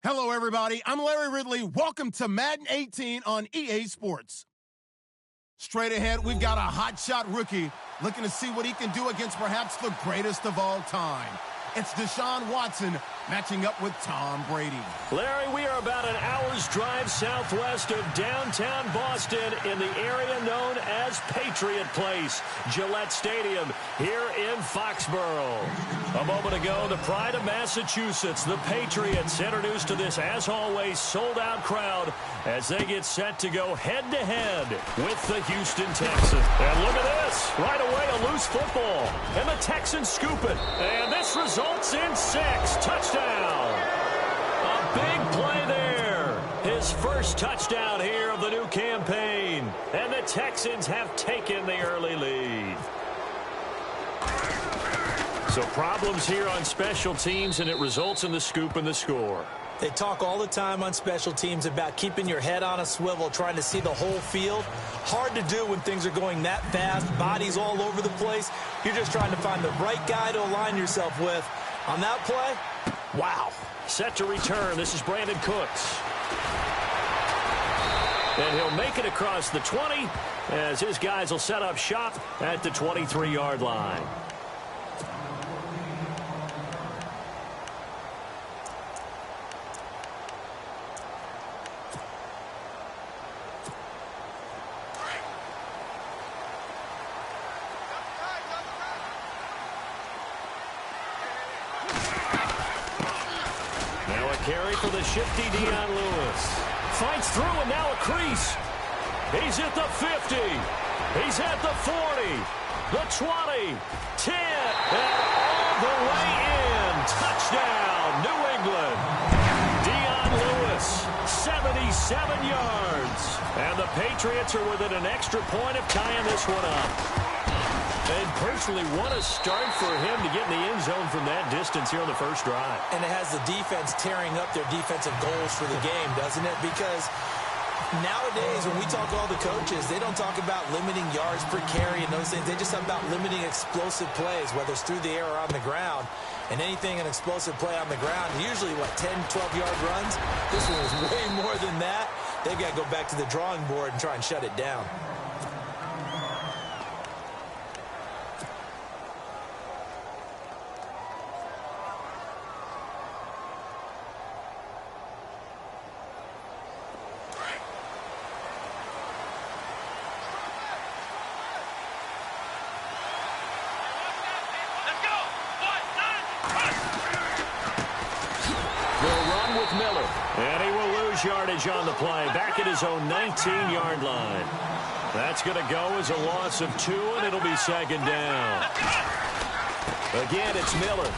Hello, everybody. I'm Larry Ridley. Welcome to Madden 18 on EA Sports. Straight ahead, we've got a hotshot rookie looking to see what he can do against perhaps the greatest of all time. It's Deshaun Watson matching up with Tom Brady. Larry, we are about an hour's drive southwest of downtown Boston in the area known as Patriot Place, Gillette Stadium here in Foxborough. A moment ago, the pride of Massachusetts, the Patriots, introduced to this, as always, sold-out crowd as they get set to go head-to-head with the Houston Texans. And look at this. Right away, a loose football. And the Texans scoop it. And this results in 6 touchdowns. A big play there. His first touchdown here of the new campaign. And the Texans have taken the early lead. So problems here on special teams, and it results in the scoop and the score. They talk all the time on special teams about keeping your head on a swivel, trying to see the whole field. Hard to do when things are going that fast, bodies all over the place. You're just trying to find the right guy to align yourself with. On that play, wow. Set to return. This is Brandon Cooks. And he'll make it across the 20 as his guys will set up shop at the 23-yard line. Carry for the shifty Dion Lewis. Fights through and now a crease. He's at the 50. He's at the 40. The 20. 10. And all the way in. Touchdown, New England. Dion Lewis, 77 yards. And the Patriots are within an extra point of tying this one up. And personally, what a start for him to get in the end zone from that distance here on the first drive. And it has the defense tearing up their defensive goals for the game, doesn't it? Because nowadays, when we talk to all the coaches, they don't talk about limiting yards per carry and those things. They just talk about limiting explosive plays, whether it's through the air or on the ground. And anything an explosive play on the ground, usually, 10, 12-yard runs? This one was way more than that. They've got to go back to the drawing board and try and shut it down. And he will lose yardage on the play, back at his own 19-yard line. That's going to go as a loss of 2, and it'll be second down. Again, it's Miller.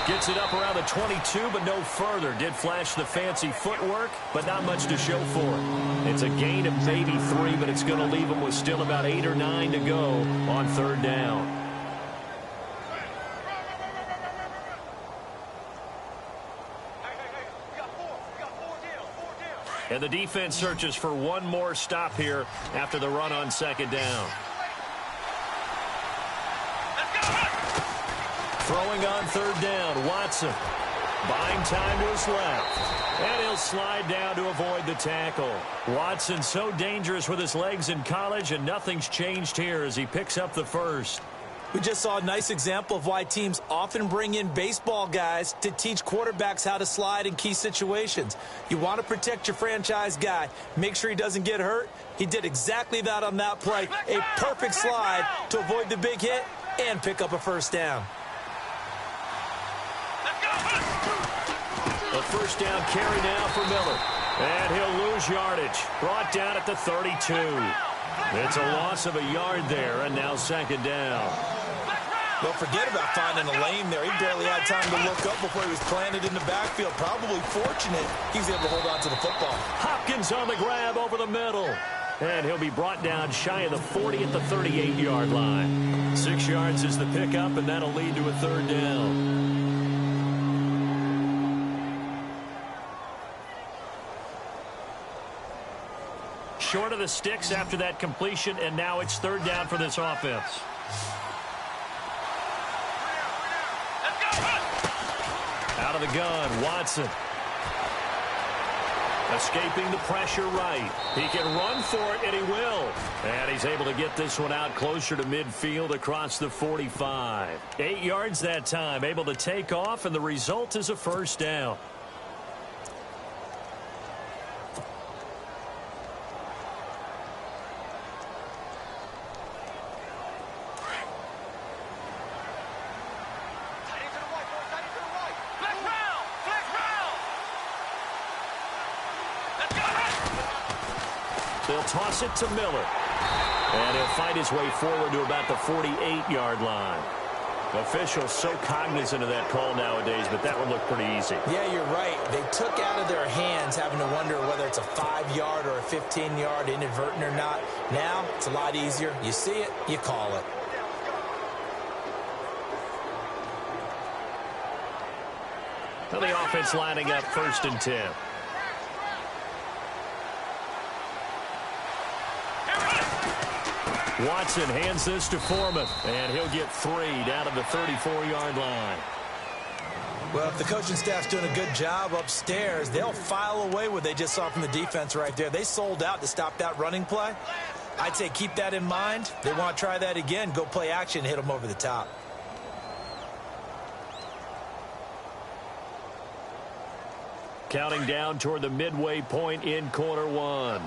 Gets it up around the 22, but no further. Did flash the fancy footwork, but not much to show for it. It's a gain of maybe 3, but it's going to leave him with still about 8 or 9 to go on third down. And the defense searches for one more stop here after the run on second down. Throwing on third down, Watson. Buying time to his left. And he'll slide down to avoid the tackle. Watson so dangerous with his legs in college, and nothing's changed here as he picks up the first. We just saw a nice example of why teams often bring in baseball guys to teach quarterbacks how to slide in key situations. You want to protect your franchise guy. Make sure he doesn't get hurt. He did exactly that on that play. A perfect slide to avoid the big hit and pick up a first down. A first down carry now for Miller. And he'll lose yardage. Brought down at the 32. It's a loss of a yard there, and now second down. Don't forget about finding a lane there. He barely had time to look up before he was planted in the backfield. Probably fortunate he was able to hold on to the football. Hopkins on the grab over the middle. And he'll be brought down shy of the 40 at the 38-yard line. 6 yards is the pickup, and that'll lead to a third down. Short of the sticks after that completion, and now it's third down for this offense. Out of the gun, Watson. Escaping the pressure right. He can run for it, and he will. And he's able to get this one out closer to midfield across the 45. 8 yards that time, able to take off, and the result is a first down. They'll toss it to Miller. And he'll fight his way forward to about the 48-yard line. Officials so cognizant of that call nowadays, but that one looked pretty easy. Yeah, you're right. They took out of their hands having to wonder whether it's a 5-yard or a 15-yard inadvertent or not. Now, it's a lot easier. You see it, you call it. Well, the offense lining up 1st and 10. Watson hands this to Foreman, and he'll get 3 down to the 34-yard line. Well, if the coaching staff's doing a good job upstairs, they'll file away what they just saw from the defense right there. They sold out to stop that running play. I'd say keep that in mind. They want to try that again. Go play action, hit them over the top. Counting down toward the midway point in quarter 1.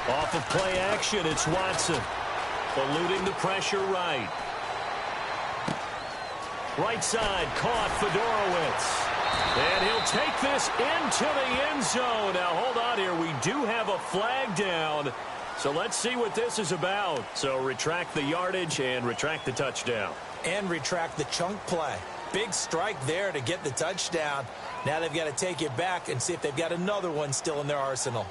Off of play action, it's Watson. Eluding the pressure right. Right side, caught Fedorowicz. And he'll take this into the end zone. Now, hold on here. We do have a flag down. So let's see what this is about. So retract the yardage and retract the touchdown. And retract the chunk play. Big strike there to get the touchdown. Now they've got to take it back and see if they've got another one still in their arsenal.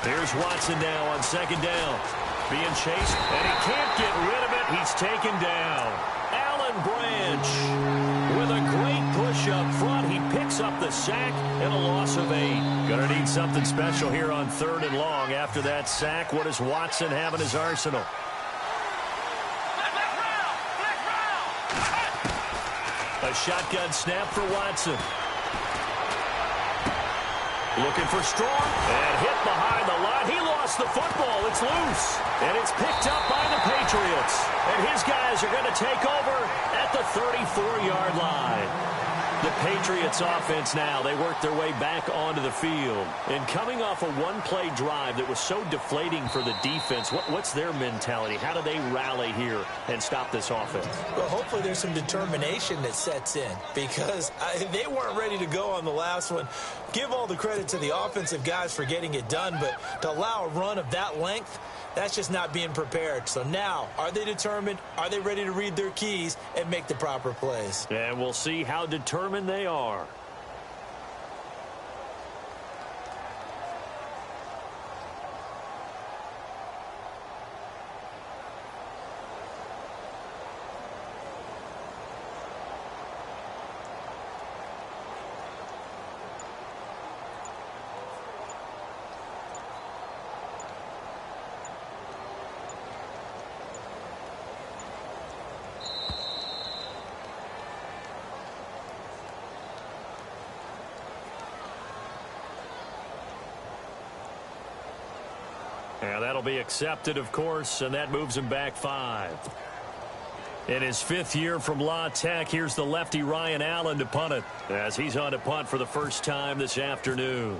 Here's Watson now on 2nd down. Being chased, and he can't get rid of it. He's taken down. Alan Branch with a great push up front. He picks up the sack and a loss of 8. Gonna need something special here on 3rd and long. After that sack, what does Watson have in his arsenal? A shotgun snap for Watson. Looking for Strong, and hit behind the line. He lost the football. It's loose, and it's picked up by the Patriots. And his guys are going to take over at the 34-yard line. The Patriots offense now, they work their way back onto the field. And coming off a one-play drive that was so deflating for the defense, what's their mentality? How do they rally here and stop this offense? Well, hopefully there's some determination that sets in because they weren't ready to go on the last one. Give all the credit to the offensive guys for getting it done, but to allow a run of that length, that's just not being prepared. So now, are they determined? Are they ready to read their keys and make the proper plays? And we'll see how determined they are. Yeah, that'll be accepted, of course, and that moves him back 5. In his 5th year from La Tech, here's the lefty Ryan Allen to punt it as he's on to punt for the first time this afternoon.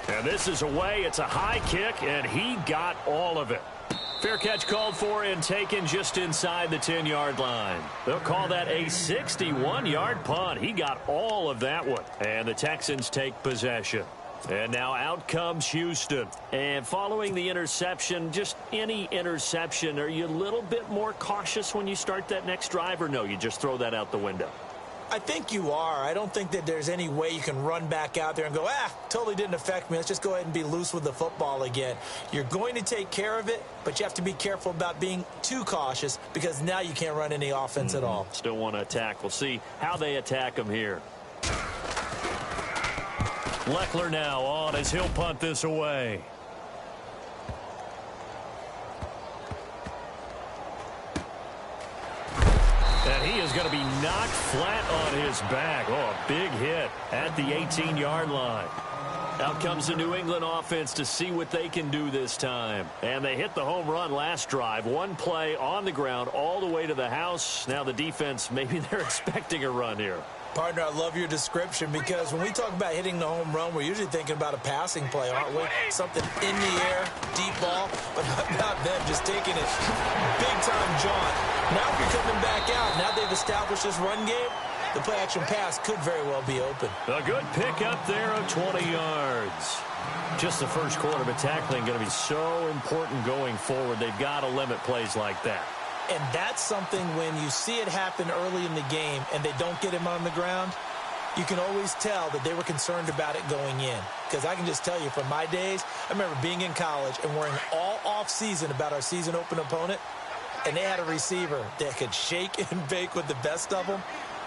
And this is away. It's a high kick, and he got all of it. Fair catch called for and taken just inside the 10-yard line. They'll call that a 61-yard punt. He got all of that one, and the Texans take possession. And now out comes Houston. And following the interception, just any interception, are you a little bit more cautious when you start that next drive, or no, you just throw that out the window? I think you are. I don't think that there's any way you can run back out there and go, totally didn't affect me. Let's just go ahead and be loose with the football again. You're going to take care of it, but you have to be careful about being too cautious because now you can't run any offense at all. Still want to attack. We'll see how they attack him here. Leckler now on as he'll punt this away. And he is going to be knocked flat on his back. Oh, a big hit at the 18-yard line. Out comes the New England offense to see what they can do this time. And they hit the home run last drive. One play on the ground all the way to the house. Now the defense, maybe they're expecting a run here. Partner, I love your description because when we talk about hitting the home run, we're usually thinking about a passing play, aren't we? Something in the air, deep ball, but how about them just taking it big-time jaunt. Now if you're coming back out, now they've established this run game, the play-action pass could very well be open. A good pick up there of 20 yards. Just the first quarter, but tackling going to be so important going forward. They've got to limit plays like that. And that's something when you see it happen early in the game and they don't get him on the ground, you can always tell that they were concerned about it going in. Because I can just tell you from my days, I remember being in college and worrying all off-season about our season open opponent, and they had a receiver that could shake and bake with the best of them.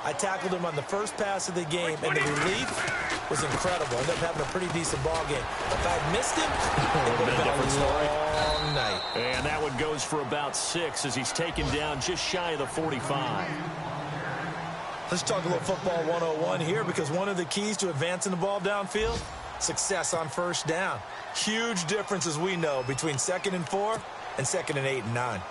I tackled him on the first pass of the game, and the relief was incredible. I ended up having a pretty decent ball game. If I had missed him, it would have been a long night. And that one goes for about 6 as he's taken down just shy of the 45. Let's talk a little football 101 here because one of the keys to advancing the ball downfield, success on first down. Huge difference, as we know, between 2nd and 4 and 2nd and 8 and 9.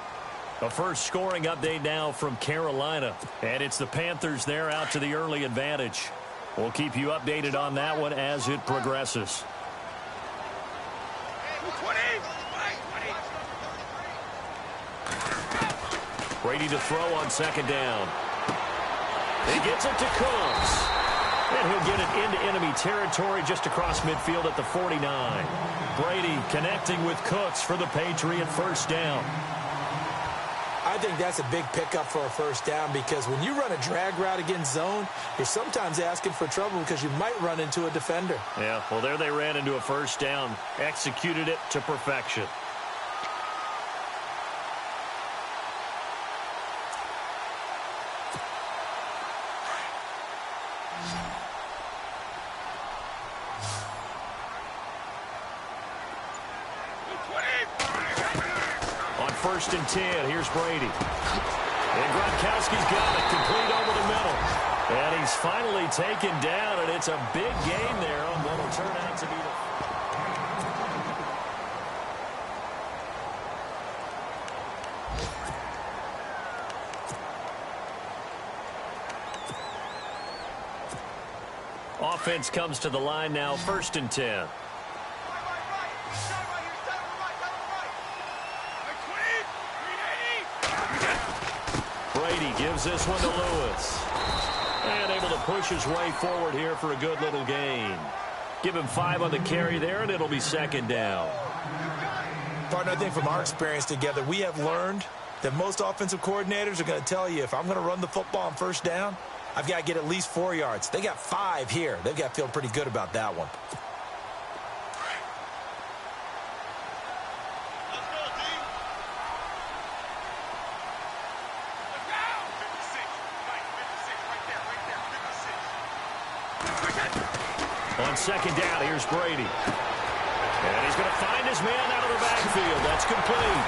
A first scoring update now from Carolina. And it's the Panthers there out to the early advantage. We'll keep you updated on that one as it progresses. Brady to throw on 2nd down. He gets it to Cooks. And he'll get it into enemy territory just across midfield at the 49. Brady connecting with Cooks for the Patriot first down. I think that's a big pickup for a first down because when you run a drag route against zone, you're sometimes asking for trouble because you might run into a defender. Yeah, well, there they ran into a first down, executed it to perfection. First and 10. Here's Brady. And Gronkowski's got it. Complete over the middle. And he's finally taken down, and it's a big gain there on what will turn out to be the offense comes to the line now. First and 10. Gives this one to Lewis. And able to push his way forward here for a good little gain. Give him 5 on the carry there, and it'll be 2nd down. Partner, I think from our experience together, we have learned that most offensive coordinators are going to tell you, if I'm going to run the football on first down, I've got to get at least 4 yards. They got 5 here. They've got to feel pretty good about that one. On 2nd down, here's Brady. And he's going to find his man out of the backfield. That's complete.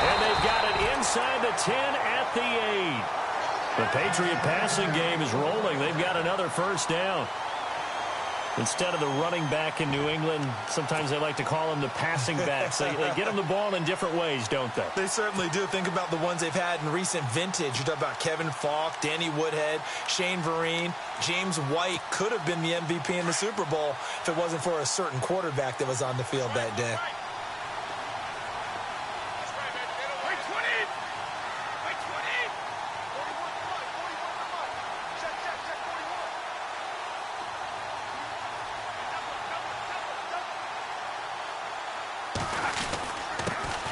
And they've got it inside the 10 at the 8. The Patriot passing game is rolling. They've got another first down. Instead of the running back in New England, sometimes they like to call them the passing backs. They get them the ball in different ways, don't they? They certainly do. Think about the ones they've had in recent vintage. You talk about Kevin Falk, Danny Woodhead, Shane Vereen. James White could have been the MVP in the Super Bowl if it wasn't for a certain quarterback that was on the field that day.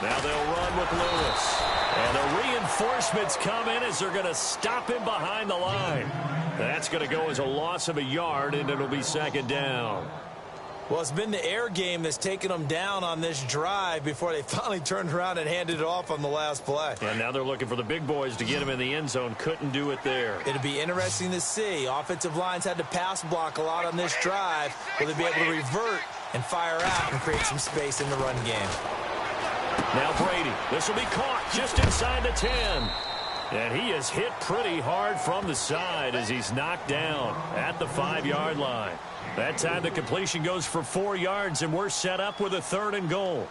Now they'll run with Lewis. And the reinforcements come in as they're going to stop him behind the line. That's going to go as a loss of a yard, and it'll be second down. Well, it's been the air game that's taken them down on this drive before they finally turned around and handed it off on the last play. And now they're looking for the big boys to get him in the end zone. Couldn't do it there. It'll be interesting to see. Offensive lines had to pass block a lot on this drive. Will they be able to revert and fire out and create some space in the run game? Now Brady. This will be caught just inside the 10. And he is hit pretty hard from the side as he's knocked down at the 5-yard line. That time the completion goes for 4 yards, and we're set up with a 3rd and goal.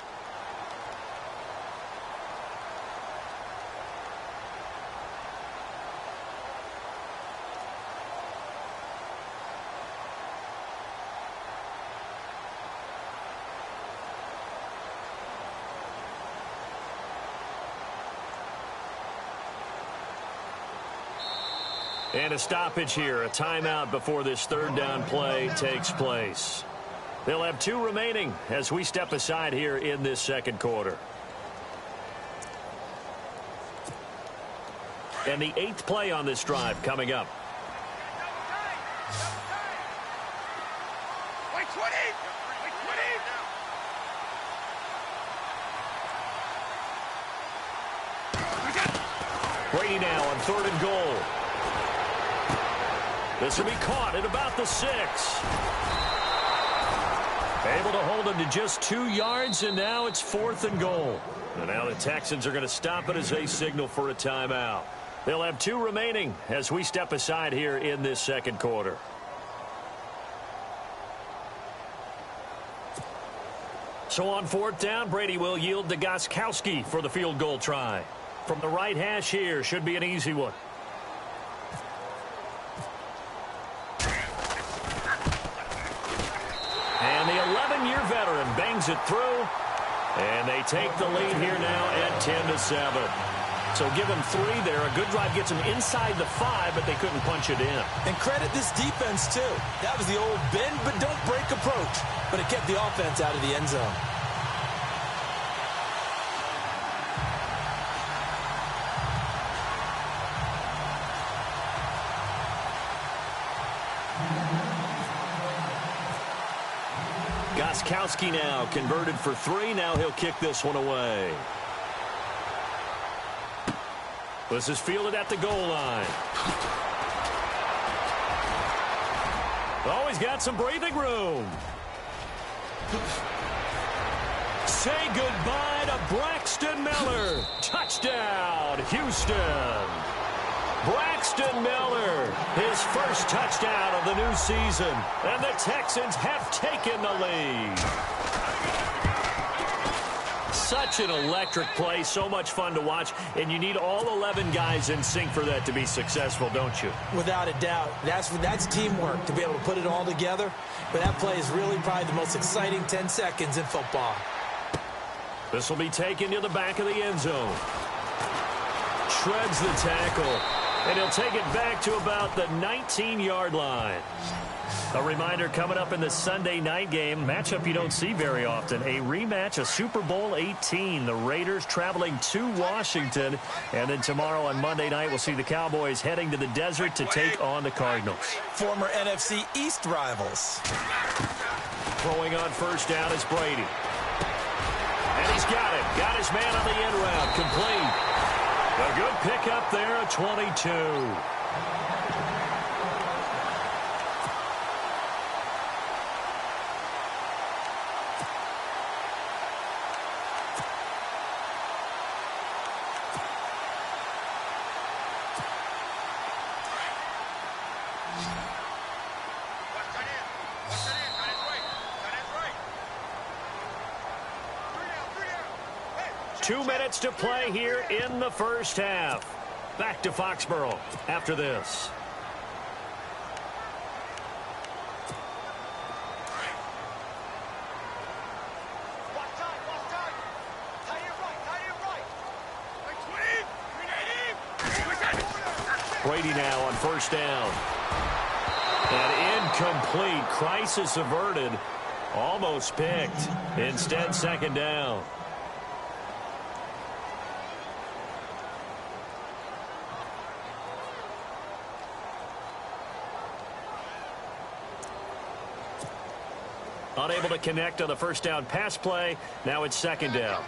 And a stoppage here, a timeout before this 3rd down play takes place. They'll have 2 remaining as we step aside here in this 2nd quarter. And the 8th play on this drive coming up. Brady now on 3rd and goal. This will be caught at about the 6. Able to hold him to just 2 yards, and now it's 4th and goal. And now the Texans are going to stop it as they signal for a timeout. They'll have 2 remaining as we step aside here in this 2nd quarter. So on 4th down, Brady will yield to Gostkowski for the field goal try. From the right hash here, should be an easy one. And the 11-year veteran bangs it through. And they take the lead here now at 10-7. So give them 3 there. A good drive gets them inside the 5, but they couldn't punch it in. And credit this defense, too. That was the old bend but don't break approach. But it kept the offense out of the end zone. Gostkowski now converted for 3. Now he'll kick this one away. This is fielded at the goal line. Oh, he's got some breathing room. Say goodbye to Braxton Miller. Touchdown, Houston. Braxton Miller, his first touchdown of the new season. And the Texans have taken the lead. Such an electric play, so much fun to watch, and you need all 11 guys in sync for that to be successful, don't you? Without a doubt. That's teamwork, to be able to put it all together. But that play is really probably the most exciting 10 seconds in football. This will be taken to the back of the end zone. Shreds the tackle, and he'll take it back to about the 19-yard line. A reminder coming up in the Sunday night game, matchup you don't see very often, a rematch of Super Bowl 18. The Raiders traveling to Washington, and then tomorrow on Monday night we'll see the Cowboys heading to the desert to take on the Cardinals. Former NFC East rivals. Throwing on first down is Brady. And he's got it. Got his man on the end route. Complete. A good pickup there at 22. Two minutes to play here in the first half. Back to Foxborough after this. Brady now on first down. And incomplete. Crisis averted. Almost picked. Instead, second down. Unable to connect on the first down pass play. Now it's second down.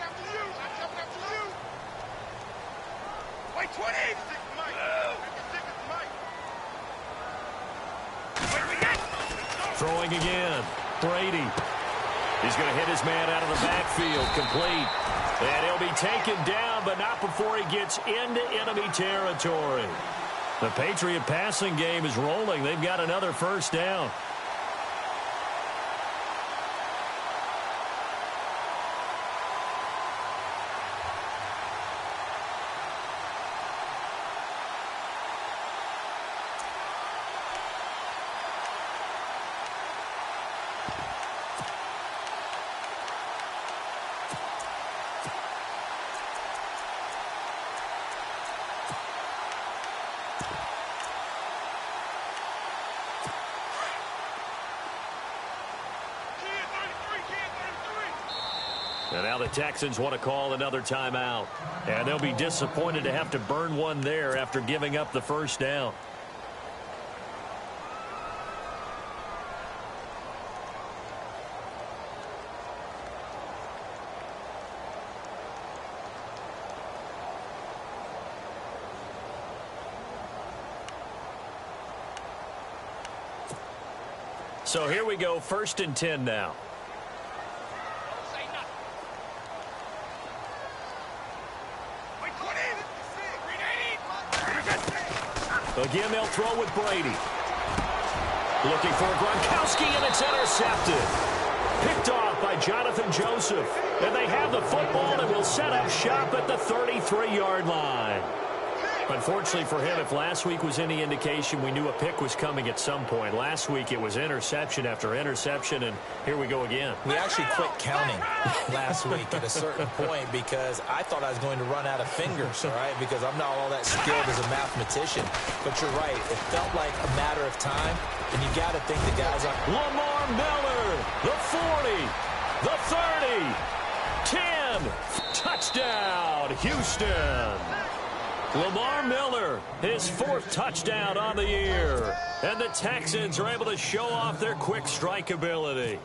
Throwing again. Brady. He's going to hit his man out of the backfield. Complete. And he'll be taken down, but not before he gets into enemy territory. The Patriot passing game is rolling. They've got another first down. And now the Texans want to call another timeout. And they'll be disappointed to have to burn one there after giving up the first down. So here we go, 1st and 10 now. Again, they'll throw with Brady. Looking for Gronkowski, and it's intercepted. Picked off by Jonathan Joseph. And they have the football and will set up shop at the 33-yard line. Unfortunately for him, if last week was any indication, we knew a pick was coming at some point. Last week it was interception after interception, and here we go again. We actually quit counting last week at a certain point because I thought I was going to run out of fingers, all right, because I'm not all that skilled as a mathematician. But you're right. It felt like a matter of time, and you got to think the guys are... Lamar Miller, the 40, the 30, 10, touchdown, Houston. Lamar Miller, his 4th touchdown on the year. And the Texans are able to show off their quick strike ability.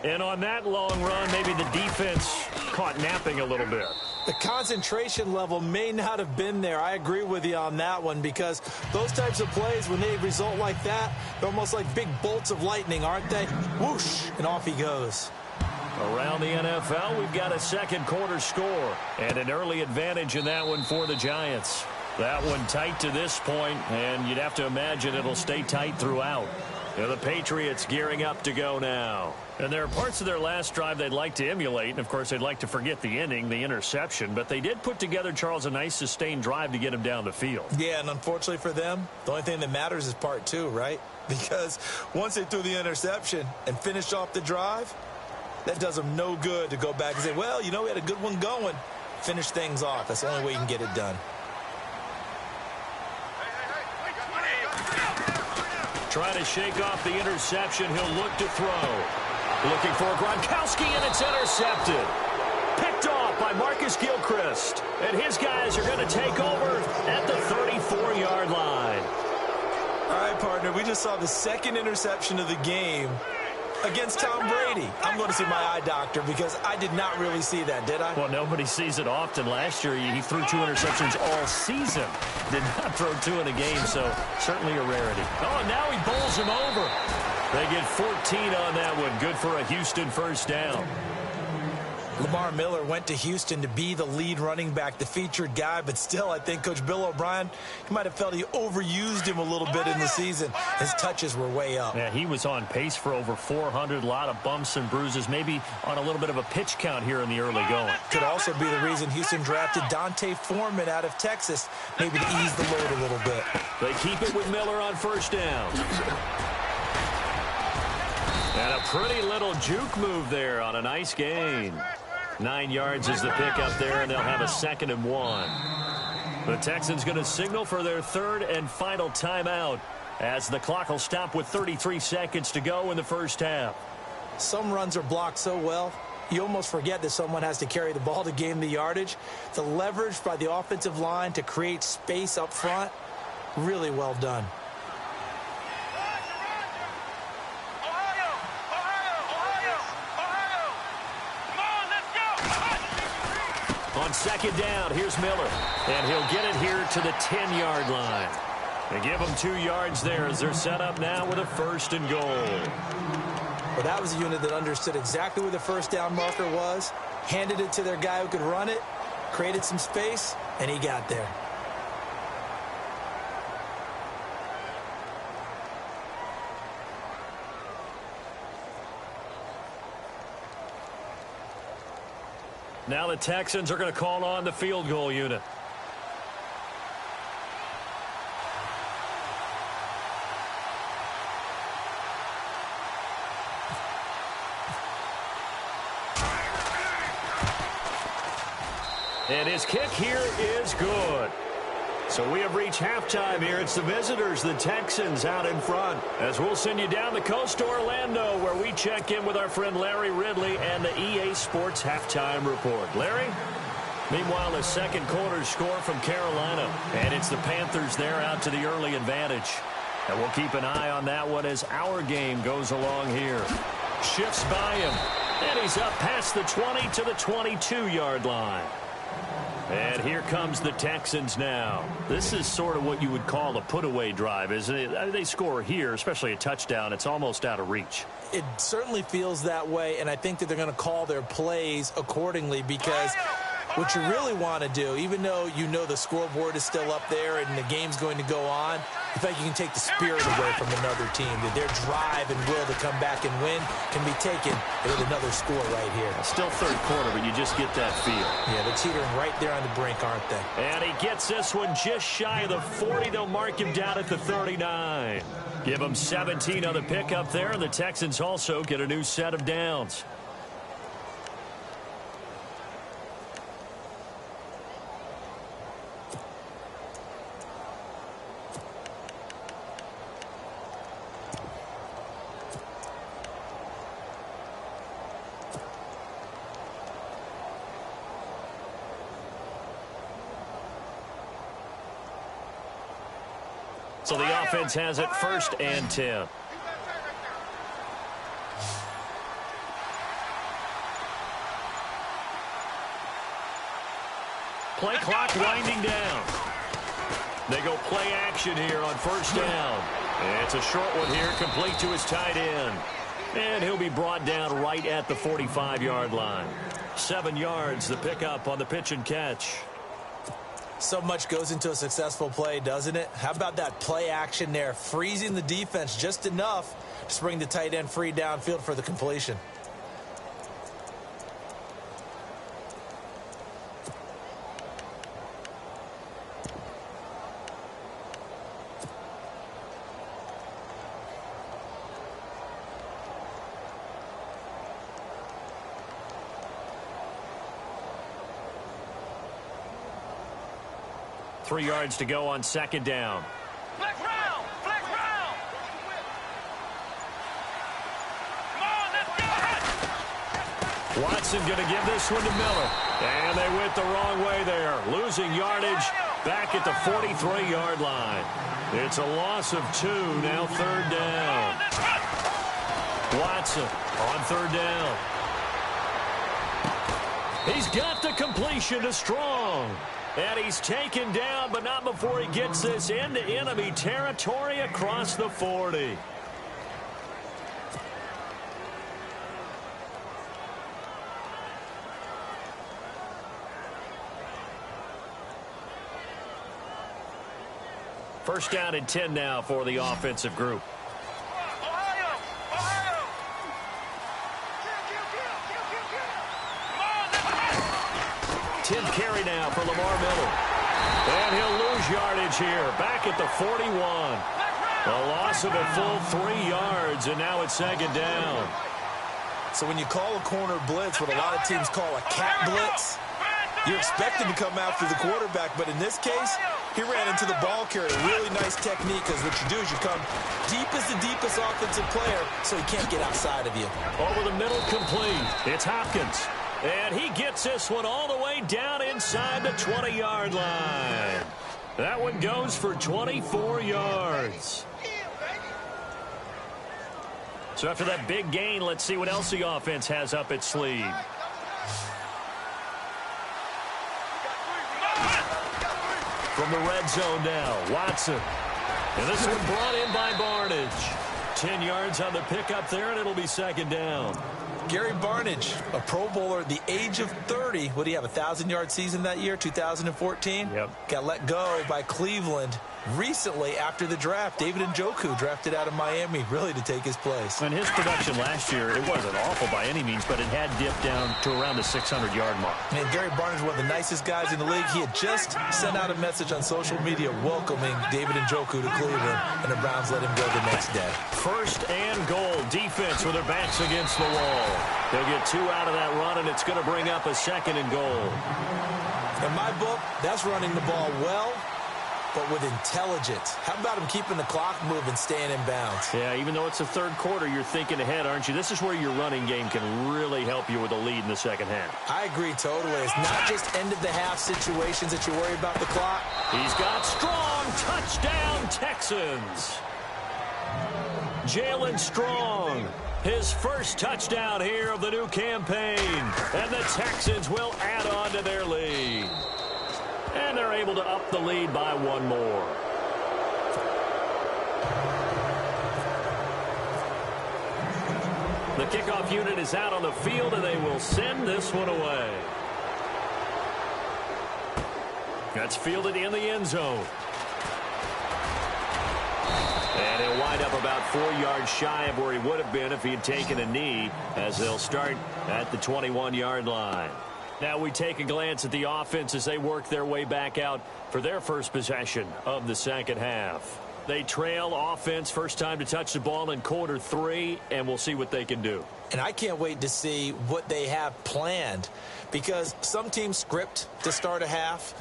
And on that long run, maybe the defense caught napping a little bit. The concentration level may not have been there. I agree with you on that one because those types of plays, when they result like that, they're almost like big bolts of lightning, aren't they? Whoosh, and off he goes. Around the NFL, we've got a second quarter score and an early advantage in that one for the Giants. That one tight to this point, and you'd have to imagine it'll stay tight throughout. And the Patriots gearing up to go now. And there are parts of their last drive they'd like to emulate. And, of course, they'd like to forget the inning, the interception. But they did put together, Charles, a nice sustained drive to get him down the field. Yeah, and unfortunately for them, the only thing that matters is part 2, right? Because once they threw the interception and finished off the drive, that does them no good to go back and say, well, you know, we had a good one going. Finish things off. That's the only way you can get it done. Trying to shake off the interception. He'll look to throw. Looking for Gronkowski, and it's intercepted. Picked off by Marcus Gilchrist. And his guys are going to take over at the 34-yard line. All right, partner, we just saw the 2nd interception of the game against Tom Brady. I'm going to see my eye doctor because I did not really see that, did I? Well, nobody sees it often. Last year, he threw 2 interceptions all season. Did not throw 2 in a game, so certainly a rarity. Oh, and now he bowls him over. They get 14 on that one. Good for a Houston first down. Lamar Miller went to Houston to be the lead running back, the featured guy, but still I think Coach Bill O'Brien, he might have felt he overused him a little bit in the season. His touches were way up. Yeah, he was on pace for over 400, a lot of bumps and bruises, maybe on a little bit of a pitch count here in the early going. Could also be the reason Houston drafted Dante Foreman out of Texas, maybe to ease the load a little bit. They keep it with Miller on first down. And a pretty little juke move there on a nice gain. 9 yards is the pickup there, and they'll have a 2nd and 1. The Texans going to signal for their 3rd and final timeout as the clock will stop with 33 seconds to go in the first half. Some runs are blocked so well, you almost forget that someone has to carry the ball to gain the yardage. The leverage by the offensive line to create space up front, really well done. On second down, here's Miller. And he'll get it here to the 10-yard line. They give them 2 yards there as they're set up now with a 1st and goal. Well, that was a unit that understood exactly where the first down marker was, handed it to their guy who could run it, created some space, and he got there. Now the Texans are going to call on the field goal unit. And his kick here is good. So we have reached halftime here. It's the visitors, the Texans, out in front. As we'll send you down the coast to Orlando, where we check in with our friend Larry Ridley and the EA Sports Halftime Report. Larry? Meanwhile, a second quarter score from Carolina. And it's the Panthers there out to the early advantage. And we'll keep an eye on that one as our game goes along here. Shifts by him. And he's up past the 20 to the 22-yard line. And here comes the Texans now. This is sort of what you would call a put-away drive, isn't it? They score here, especially a touchdown. It's almost out of reach. It certainly feels that way, and I think that they're going to call their plays accordingly because what you really want to do, even though you know the scoreboard is still up there and the game's going to go on, I think you can take the spirit away from another team. That their drive and will to come back and win can be taken with another score right here. Still third quarter, but you just get that feel. Yeah, they're teetering right there on the brink, aren't they? And he gets this one just shy of the 40. They'll mark him down at the 39. Give him 17 on the pickup there, and the Texans also get a new set of downs. So the offense has it 1st and 10. Play clock winding down. They go play action here on 1st down. And it's a short one here, complete to his tight end. And he'll be brought down right at the 45-yard line. 7 yards, the pickup on the pitch and catch. So much goes into a successful play, doesn't it? How about that play action there, freezing the defense just enough to bring the tight end free downfield for the completion. Three yards to go on 2nd down. Flex round! Flex round! Come on, let's go! Watson going to give this one to Miller. And they went the wrong way there. Losing yardage back at the 43-yard line. It's a loss of 2, now 3rd down. Watson on 3rd down. He's got the completion to Strong. And he's taken down, but not before he gets this into enemy territory across the 40. First down and 10 now for the offensive group. Ohio! Ohio! 10th carry now for Lamar Miller. And he'll lose yardage here, back at the 41. A loss of a full 3 yards, and now it's 2nd down. So when you call a corner blitz, what a lot of teams call a cat blitz, you expect him to come after the quarterback, but in this case, he ran into the ball carrier. Really nice technique, because what you do is you come deep as the deepest offensive player, so he can't get outside of you. Over the middle, complete. It's Hopkins. And he gets this one all the way down inside the 20-yard line. That one goes for 24 yards. So after that big gain, let's see what else the offense has up its sleeve. From the red zone now, Watson. And this one brought in by Barnage. 10 yards on the pickup there, and it'll be second down. Gary Barnage, a Pro Bowler at the age of 30. What do you have, a 1,000-yard season that year, 2014? Yep. Got let go by Cleveland recently after the draft. David Njoku drafted out of Miami, really to take his place. And his production last year, it wasn't awful by any means, but it had dipped down to around the 600-yard mark. And Gary Barnage, one of the nicest guys in the league. He had just sent out a message on social media welcoming David Njoku to Cleveland, and the Browns let him go the next day. First and goal. Defense with their backs against the wall. They'll get 2 out of that run, and it's going to bring up a second and goal. In my book, that's running the ball well, but with intelligence. How about him keeping the clock moving, staying in bounds? Yeah, even though it's the third quarter, you're thinking ahead, aren't you? This is where your running game can really help you with a lead in the second half. I agree totally. It's not just end-of-the-half situations that you worry about the clock. He's got Strong. Touchdown, Texans. Jalen Strong, his first touchdown here of the new campaign. And the Texans will add on to their lead. And they're able to up the lead by 1 more. The kickoff unit is out on the field, and they will send this one away. That's fielded in the end zone. And he'll wind up about 4 yards shy of where he would have been if he had taken a knee, as they'll start at the 21-yard line. Now we take a glance at the offense as they work their way back out for their first possession of the second half. They trail offense, first time to touch the ball in quarter 3, and we'll see what they can do. And I can't wait to see what they have planned, because some teams script to start a half.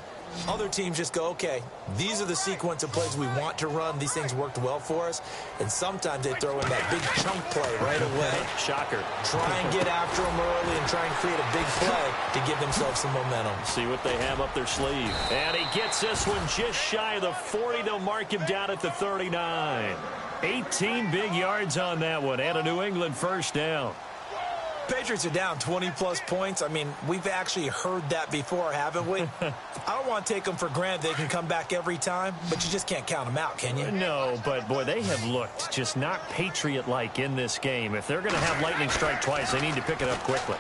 Other teams just go, okay, these are the sequence of plays we want to run. These things worked well for us. And sometimes they throw in that big chunk play right away. Shocker. Try and get after them early and try and create a big play to give themselves some momentum. See what they have up their sleeve. And he gets this one just shy of the 40. They'll mark him down at the 39. 18 big yards on that one, and a New England first down. Patriots are down 20-plus points. I mean, we've actually heard that before, haven't we? I don't want to take them for granted they can come back every time, but you just can't count them out, can you? No, but, boy, they have looked just not Patriot-like in this game. If they're going to have lightning strike twice, they need to pick it up quickly.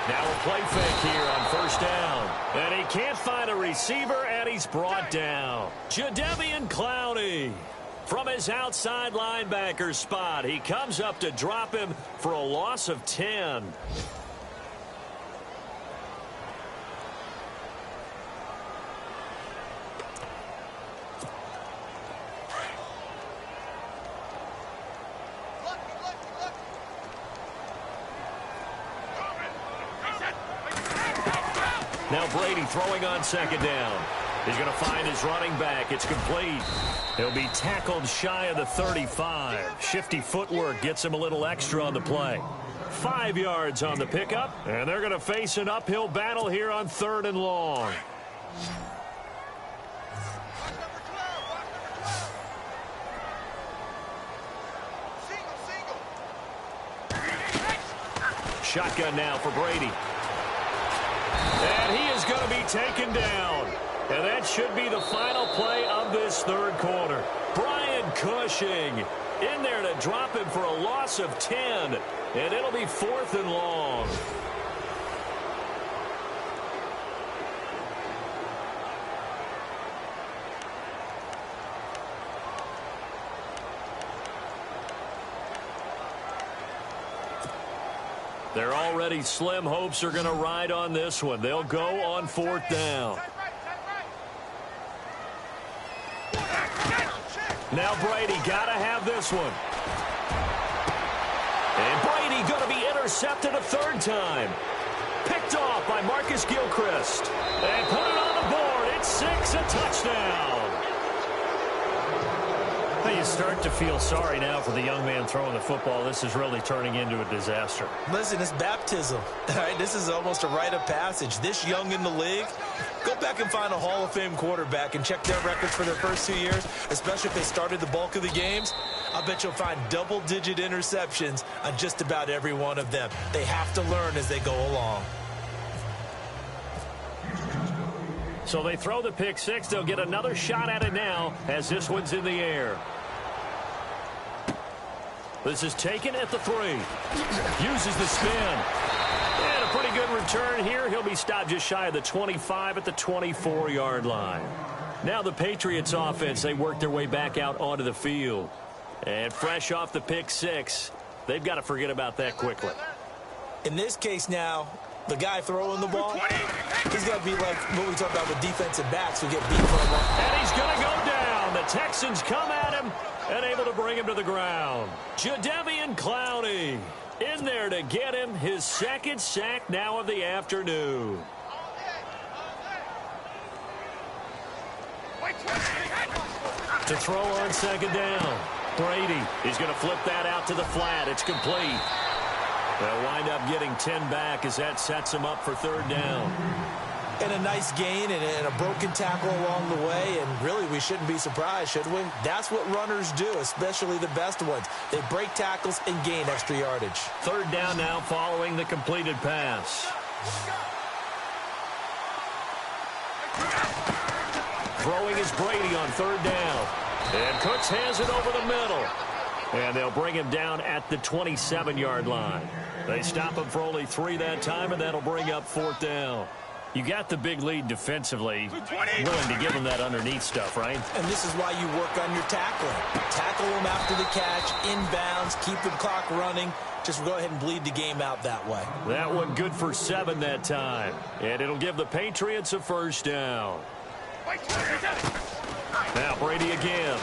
Now a play fake here on first down. And he can't find a receiver, and he's brought down. Jadeveon Clowney. From his outside linebacker spot, he comes up to drop him for a loss of 10. Now Brady throwing on second down. He's going to find his running back. It's complete. He'll be tackled shy of the 35. Shifty footwork gets him a little extra on the play. 5 yards on the pickup, and they're going to face an uphill battle here on 3rd and long. Shotgun now for Brady. And he is going to be taken down. And that should be the final play of this 3rd quarter. Brian Cushing in there to drop him for a loss of 10. And it'll be 4th and long. They're already slim hopes are going to ride on this one. They'll go on 4th down. Now Brady got to have this one. And Brady going to be intercepted a 3rd time. Picked off by Marcus Gilchrist. And put it on the board. It's 6, a touchdown. You start to feel sorry now for the young man throwing the football. This is really turning into a disaster. Listen, it's baptism. All right, this is almost a rite of passage. This young in the league, go back and find a Hall of Fame quarterback and check their records for their first 2 years, especially if they started the bulk of the games. I bet you'll find double-digit interceptions on just about every one of them. They have to learn as they go along. So they throw the pick six. They'll get another shot at it now as this one's in the air. This is taken at the 3. Uses the spin. And a pretty good return here. He'll be stopped just shy of the 25 at the 24-yard line. Now the Patriots offense, they work their way back out onto the field. And fresh off the pick six, they've got to forget about that quickly. In this case now, the guy throwing the ball, he's got to be like what we talk about with defensive backs who get beat for a while. And he's going to go down. The Texans come at him and able to bring him to the ground. Jadeveon Clowney in there to get him his second sack now of the afternoon. To throw on second down. Brady is going to flip that out to the flat. It's complete. They'll wind up getting 10 back as that sets them up for third down. And a nice gain and a broken tackle along the way. And really, we shouldn't be surprised, should we? That's what runners do, especially the best ones. They break tackles and gain extra yardage. Third down now following the completed pass. Throwing is Brady on third down. And Cooks has it over the middle. And they'll bring him down at the 27-yard line. They stop him for only 3 that time, and that'll bring up fourth down. You got the big lead defensively, willing to give them that underneath stuff, right? And this is why you work on your tackling. Tackle them after the catch, inbounds, keep the clock running. Just go ahead and bleed the game out that way. That one good for 7 that time. And it'll give the Patriots a first down. Now Brady again.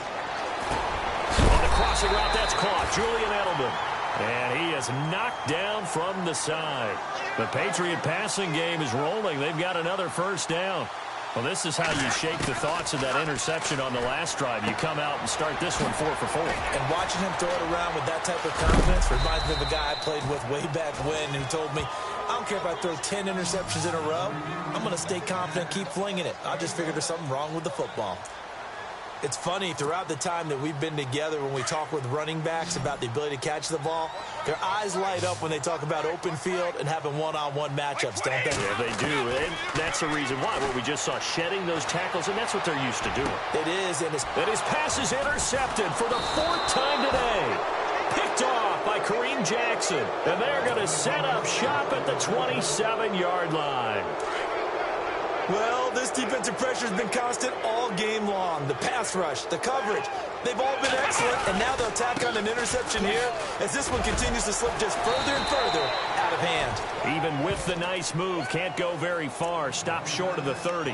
On the crossing route, that's caught. Julian Edelman. And he is knocked down from the side. The Patriot passing game is rolling. They've got another first down. Well, this is how you shake the thoughts of that interception on the last drive. You come out and start this one 4 for 4. And watching him throw it around with that type of confidence reminds me of a guy I played with way back when who told me, I don't care if I throw 10 interceptions in a row. I'm going to stay confident, keep flinging it. I just figured there's something wrong with the football. It's funny, throughout the time that we've been together, when we talk with running backs about the ability to catch the ball, their eyes light up when they talk about open field and having one-on-one matchups, don't they? Yeah, they do, and that's the reason why. Well, we just saw shedding those tackles, and that's what they're used to doing. It is, and his pass is intercepted for the 4th time today. Picked off by Kareem Jackson, and they're going to set up shop at the 27-yard line. Well, this defensive pressure has been constant all game long. The pass rush, the coverage, they've all been excellent, and now they'll tack on an interception here as this one continues to slip just further and further out of hand. Even with the nice move, can't go very far. Stop short of the 30.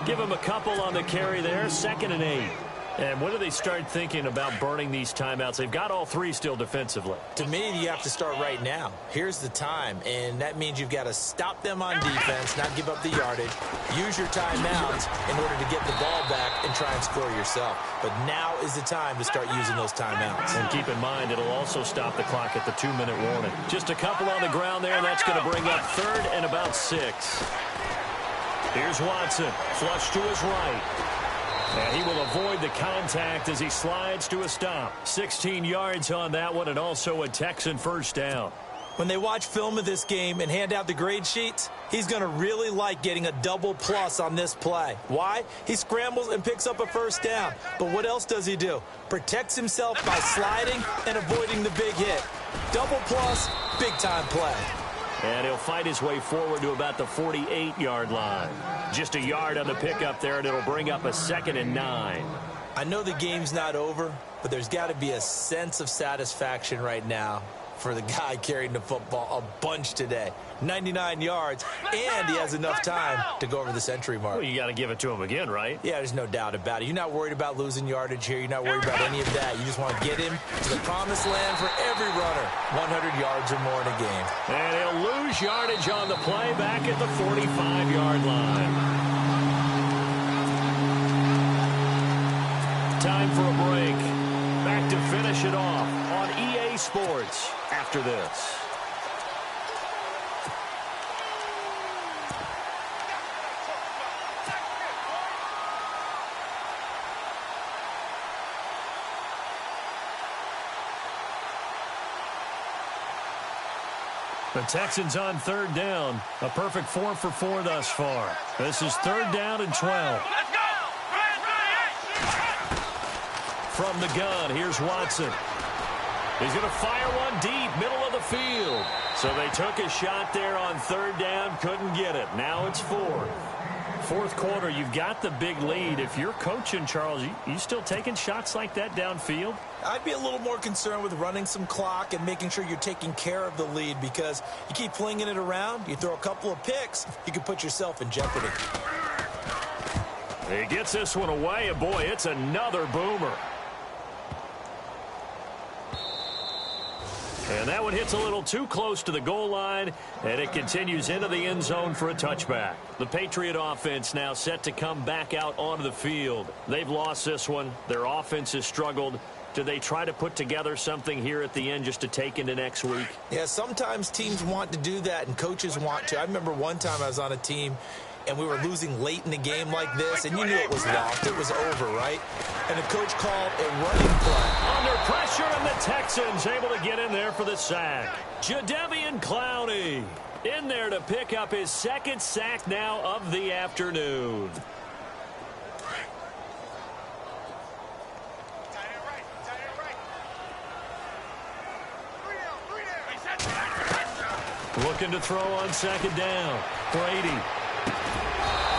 Give him a couple on the carry there, 2nd and 8. And when do they start thinking about burning these timeouts? They've got all 3 still defensively. To me, you have to start right now. Here's the time, and that means you've got to stop them on defense, not give up the yardage, use your timeouts in order to get the ball back and try and score yourself. But now is the time to start using those timeouts. And keep in mind, it'll also stop the clock at the 2-minute warning. Just a couple on the ground there, and that's going to bring up 3rd and about 6. Here's Watson, flush to his right. And he will avoid the contact as he slides to a stop. 16 yards on that one, and also a Texan first down. When they watch film of this game and hand out the grade sheets, he's going to really like getting a double plus on this play. Why? He scrambles and picks up a first down. But what else does he do? Protects himself by sliding and avoiding the big hit. Double plus, big-time play. And he'll fight his way forward to about the 48-yard line. Just a yard on the pickup there, and it'll bring up a 2nd and 9. I know the game's not over, but there's got to be a sense of satisfaction right now for the guy carrying the football a bunch today. 99 yards, and he has enough time to go over the century mark. Well, you got to give it to him again, right? Yeah, there's no doubt about it. You're not worried about losing yardage here. You're not worried about any of that. You just want to get him to the promised land for every runner. 100 yards or more in a game. And he'll lose yardage on the play back at the 45-yard line. Time for a break. Back to finish it off on EA Sports after this. The Texans on third down. A perfect 4 for 4 thus far. This is third down and 12. Let's go! From the gun, here's Watson. He's going to fire one deep, middle of the field. So they took a shot there on third down, couldn't get it. Now it's 4. Fourth quarter, you've got the big lead. If you're coaching, Charles, you still taking shots like that downfield? I'd be a little more concerned with running some clock and making sure you're taking care of the lead, because you keep flinging it around, you throw a couple of picks, you can put yourself in jeopardy. He gets this one away, and boy, it's another boomer. And that one hits a little too close to the goal line, and it continues into the end zone for a touchback. The Patriot offense now set to come back out onto the field. They've lost this one. Their offense has struggled. Do they try to put together something here at the end just to take into next week? Yeah, sometimes teams want to do that, and coaches want to. I remember one time I was on a team, and we were losing late in the game like this, and you knew it was lost. It was over, right? And the coach called a running play. Under pressure, and the Texans able to get in there for the sack. Jadeveon Clowney in there to pick up his second sack now of the afternoon. Looking to throw on second down. Brady.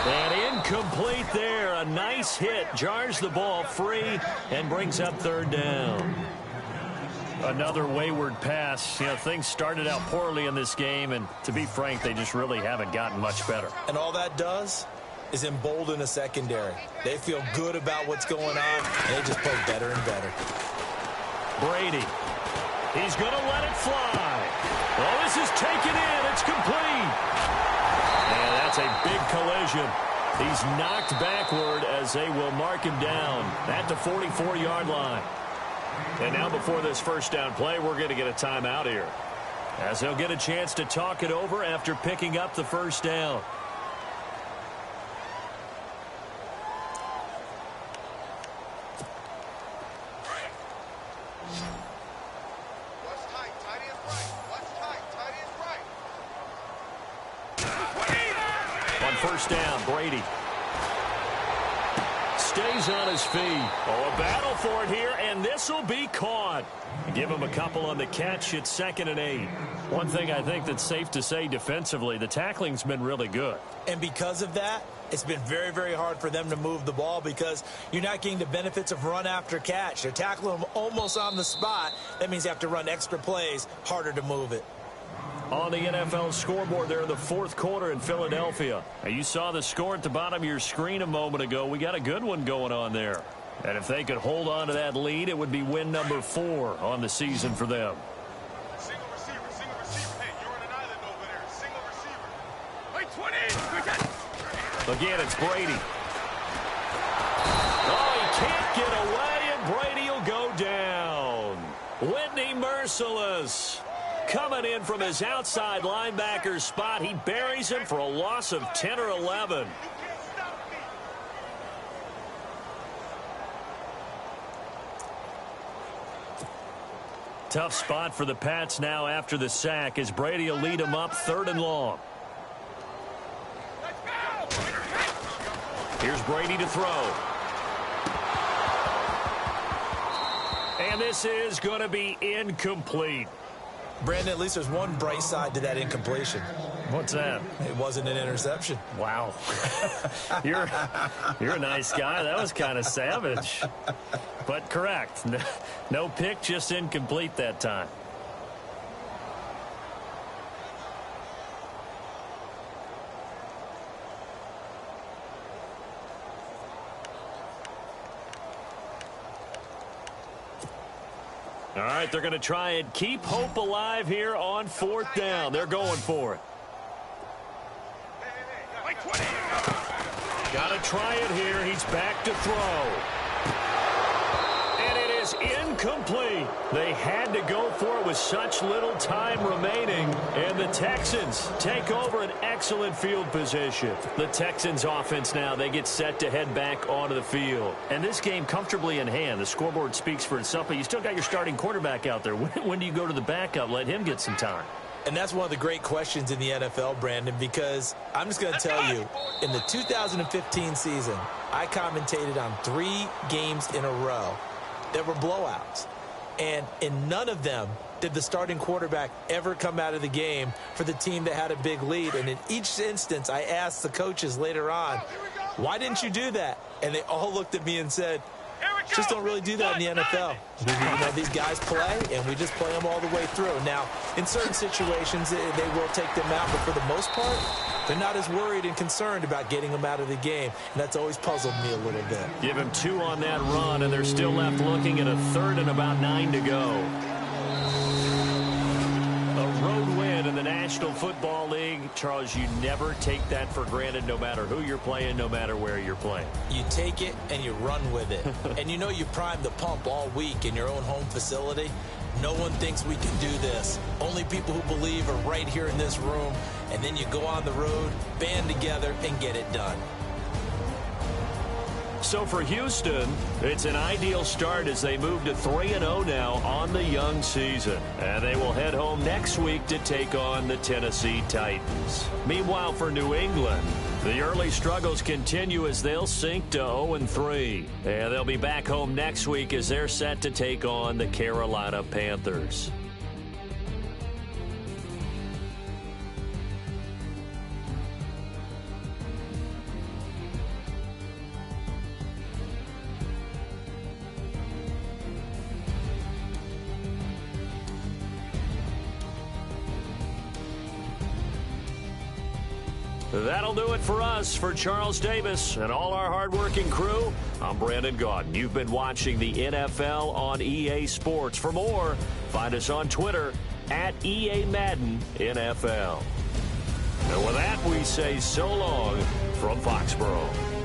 And incomplete there. A nice hit. Jars the ball free and brings up third down. Another wayward pass. You know, things started out poorly in this game, and to be frank, they just really haven't gotten much better. And all that does is embolden a secondary. They feel good about what's going on, and they just play better and better. Brady. He's going to let it fly. Well, this is taken in. It's complete. And that's a big collision. He's knocked backward as they will mark him down at the 44-yard line. And now before this first down play, we're going to get a timeout here, as they'll get a chance to talk it over after picking up the first down. First down, Brady stays on his feet. Oh, a battle for it here, and this will be caught. Give him a couple on the catch. It's 2nd and 8. One thing I think that's safe to say defensively, the tackling's been really good. And because of that, it's been very, very hard for them to move the ball, because you're not getting the benefits of run after catch. They're tackling them almost on the spot. That means you have to run extra plays, harder to move it. On the NFL scoreboard there in the fourth quarter in Philadelphia. Now, you saw the score at the bottom of your screen a moment ago. We got a good one going on there. And if they could hold on to that lead, it would be win number 4 on the season for them. Single receiver, single receiver. Hey, you're on an island over there. Single receiver. Wait, 20. Again, it's Brady. Oh, he can't get away, and Brady will go down. Whitney Merciless coming in from his outside linebacker spot. He buries him for a loss of 10 or 11. Tough spot for the Pats now after the sack, as Brady will lead them up 3rd and long. Here's Brady to throw. And this is going to be incomplete. Brandon, at least there's one bright side to that incompletion. What's that? It wasn't an interception. Wow. You're a nice guy. That was kind of savage. But correct. No pick, just incomplete that time. All right, they're going to try and keep hope alive here on 4th down. They're going for it. Got to try it here. He's back to throw. And it is incomplete. They had to go for it with such little time remaining. And the Texans take over an excellent field position. The Texans offense now, they get set to head back onto the field. And this game comfortably in hand. The scoreboard speaks for itself, but you still got your starting quarterback out there. When do you go to the backup? Let him get some time. And that's one of the great questions in the NFL, Brandon, because I'm just going to tell you, in the 2015 season, I commentated on 3 games in a row that were blowouts. And in none of them did the starting quarterback ever come out of the game for the team that had a big lead. And in each instance, I asked the coaches later on, why didn't you do that? And they all looked at me and said, just don't really do that in the NFL. You know, these guys play, and we just play them all the way through. Now, in certain situations, they will take them out, but for the most part, they're not as worried and concerned about getting them out of the game, and that's always puzzled me a little bit. Give him 2 on that run, and they're still left looking at a 3rd and about 9 to go. A road win in the National Football League. Charles, you never take that for granted, no matter who you're playing, no matter where you're playing. You take it and you run with it. And you know you primed the pump all week in your own home facility. No one thinks we can do this. Only people who believe are right here in this room. And then you go on the road, band together, and get it done. So for Houston, it's an ideal start as they move to 3-0 now on the young season. And they will head home next week to take on the Tennessee Titans. Meanwhile, for New England, the early struggles continue as they'll sink to 0-3. And they'll be back home next week as they're set to take on the Carolina Panthers. That'll do it for us. For Charles Davis and all our hardworking crew, I'm Brandon Gaudin. You've been watching the NFL on EA Sports. For more, find us on Twitter at EA Madden NFL. And with that, we say so long from Foxborough.